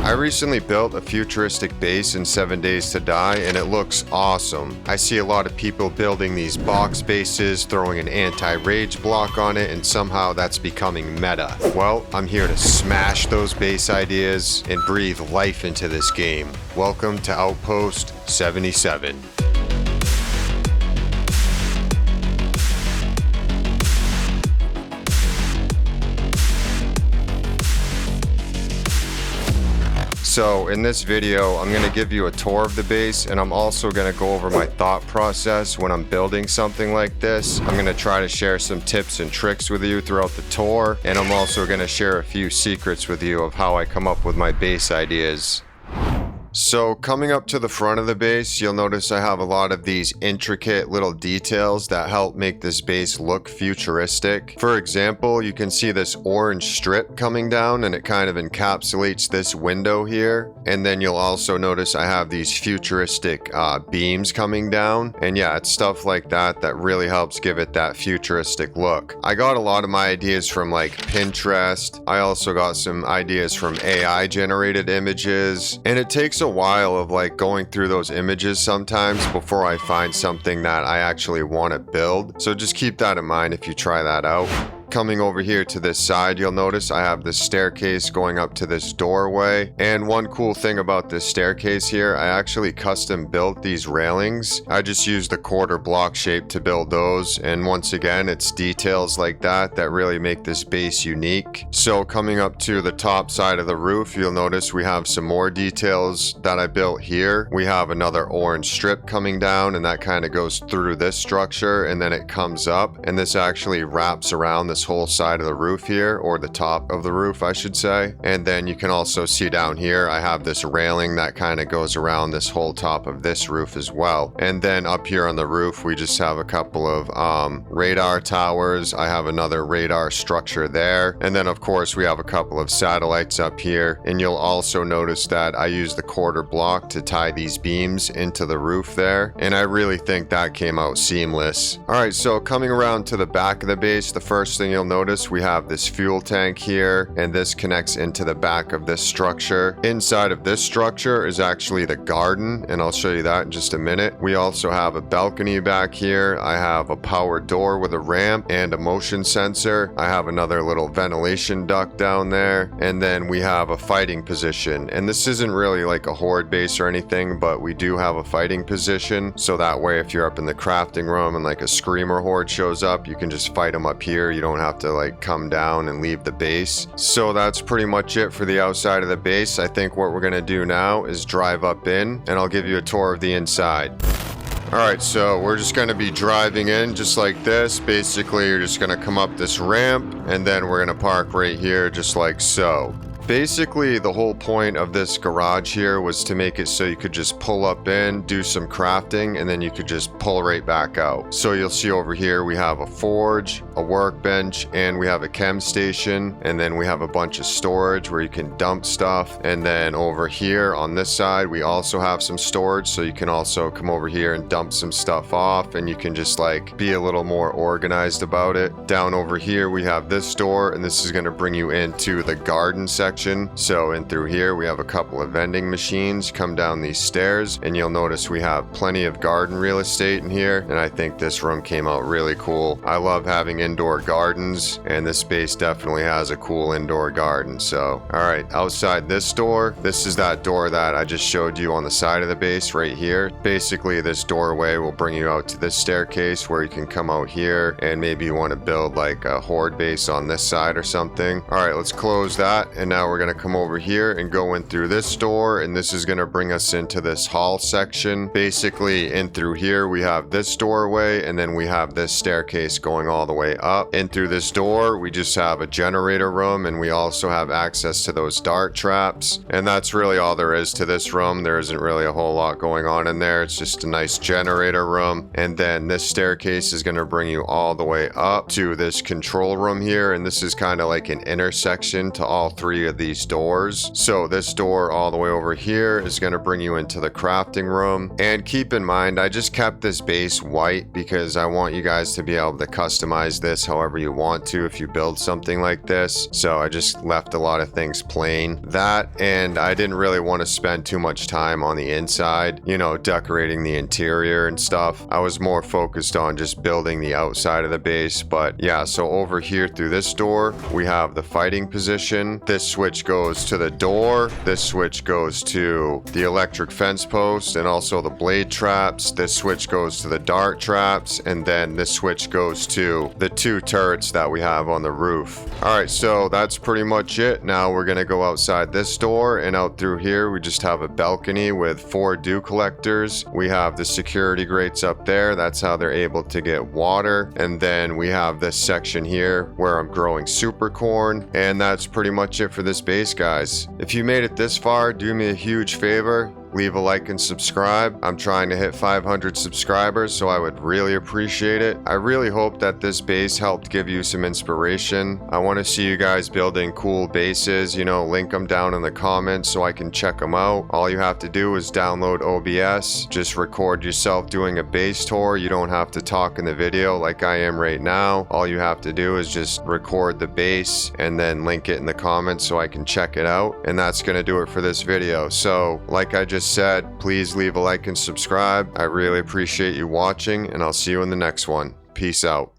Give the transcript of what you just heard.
I recently built a futuristic base in 7 Days to Die and it looks awesome. I see a lot of people building these box bases, throwing an anti-rage block on it, and somehow that's becoming meta. Well, I'm here to smash those base ideas and breathe life into this game. Welcome to Outpost 77. So in this video, I'm going to give you a tour of the base, and I'm also going to go over my thought process when I'm building something like this. I'm going to try to share some tips and tricks with you throughout the tour, and I'm also going to share a few secrets with you of how I come up with my base ideas. So coming up to the front of the base, you'll notice I have a lot of these intricate little details that help make this base look futuristic. For example, you can see this orange strip coming down and it kind of encapsulates this window here. And then you'll also notice I have these futuristic beams coming down. And yeah, it's stuff like that that really helps give it that futuristic look. I got a lot of my ideas from like Pinterest. I also got some ideas from AI generated images, and it takes a while of like going through those images sometimes before I find something that I actually want to build. So just keep that in mind if you try that out. Coming over here to this side, you'll notice I have this staircase going up to this doorway. And one cool thing about this staircase here, I actually custom built these railings. I just used the quarter block shape to build those. And once again, it's details like that that really make this base unique. So coming up to the top side of the roof, you'll notice we have some more details that I built here. We have another orange strip coming down, and that kind of goes through this structure, and then it comes up, and this actually wraps around this whole side of the roof here, or the top of the roof I should say. And then you can also see down here I have this railing that kind of goes around this whole top of this roof as well. And then up here on the roof we just have a couple of radar towers. I have another radar structure there, and then of course we have a couple of satellites up here. And you'll also notice that I use the quarter block to tie these beams into the roof there, and I really think that came out seamless. Alright, so coming around to the back of the base, the first thing you'll notice we have this fuel tank here, and this connects into the back of this structure. Inside of this structure is actually the garden, and I'll show you that in just a minute. We also have a balcony back here. I have a power door with a ramp and a motion sensor. I have another little ventilation duct down there, and then we have a fighting position. And this isn't really like a horde base or anything, but we do have a fighting position, so that way if you're up in the crafting room and like a screamer horde shows up, you can just fight them up here. You don't have to like come down and leave the base. So that's pretty much it for the outside of the base. I think what we're gonna do now is drive up in, and I'll give you a tour of the inside. Alright, so we're just going to be driving in just like this. Basically, you're just going to come up this ramp, and then we're going to park right here just like so. Basically, the whole point of this garage here was to make it so you could just pull up in, do some crafting, and then you could just pull right back out. So you'll see over here we have a forge, a workbench, and we have a chem station, and then we have a bunch of storage where you can dump stuff. And then over here on this side we also have some storage, so you can also come over here and dump some stuff off, and you can just like be a little more organized about it. Down over here we have this door, and this is going to bring you into the garden section. So in through here we have a couple of vending machines. Come down these stairs and you'll notice we have plenty of garden real estate in here, and I think this room came out really cool. I love having indoor gardens, and this space definitely has a cool indoor garden. So alright, outside this door, this is that door that I just showed you on the side of the base right here. Basically this doorway will bring you out to this staircase where you can come out here, and maybe you want to build like a horde base on this side or something. Alright, let's close that, and now we're going to come over here and go in through this door, and this is going to bring us into this hall section. Basically in through here we have this doorway, and then we have this staircase going all the way up. In through this door we just have a generator room, and we also have access to those dart traps, and that's really all there is to this room. There isn't really a whole lot going on in there. It's just a nice generator room. And then this staircase is going to bring you all the way up to this control room here, and this is kind of like an intersection to all three of of these doors. So this door all the way over here is going to bring you into the crafting room. And keep in mind, I just kept this base white because I want you guys to be able to customize this however you want to if you build something like this. So I just left a lot of things plain. That, and I didn't really want to spend too much time on the inside, you know, decorating the interior and stuff. I was more focused on just building the outside of the base. But yeah, so over here through this door, we have the fighting position. This switch goes to the door. This switch goes to the electric fence post and also the blade traps. This switch goes to the dart traps. And then this switch goes to the 2 turrets that we have on the roof. All right, so that's pretty much it. Now we're going to go outside this door, and out through here, we just have a balcony with 4 dew collectors. We have the security grates up there. That's how they're able to get water. And then we have this section here where I'm growing super corn. And that's pretty much it for this base, guys. If you made it this far, do me a huge favor. Leave a like and subscribe. I'm trying to hit 500 subscribers, so I would really appreciate it. I really hope that this base helped give you some inspiration. I want to see you guys building cool bases, you know, link them down in the comments so I can check them out. All you have to do is download OBS, just record yourself doing a base tour. You don't have to talk in the video like I am right now. All you have to do is just record the base and then link it in the comments so I can check it out. And that's going to do it for this video. So like I just said, please leave a like and subscribe. I really appreciate you watching, and I'll see you in the next one. Peace out.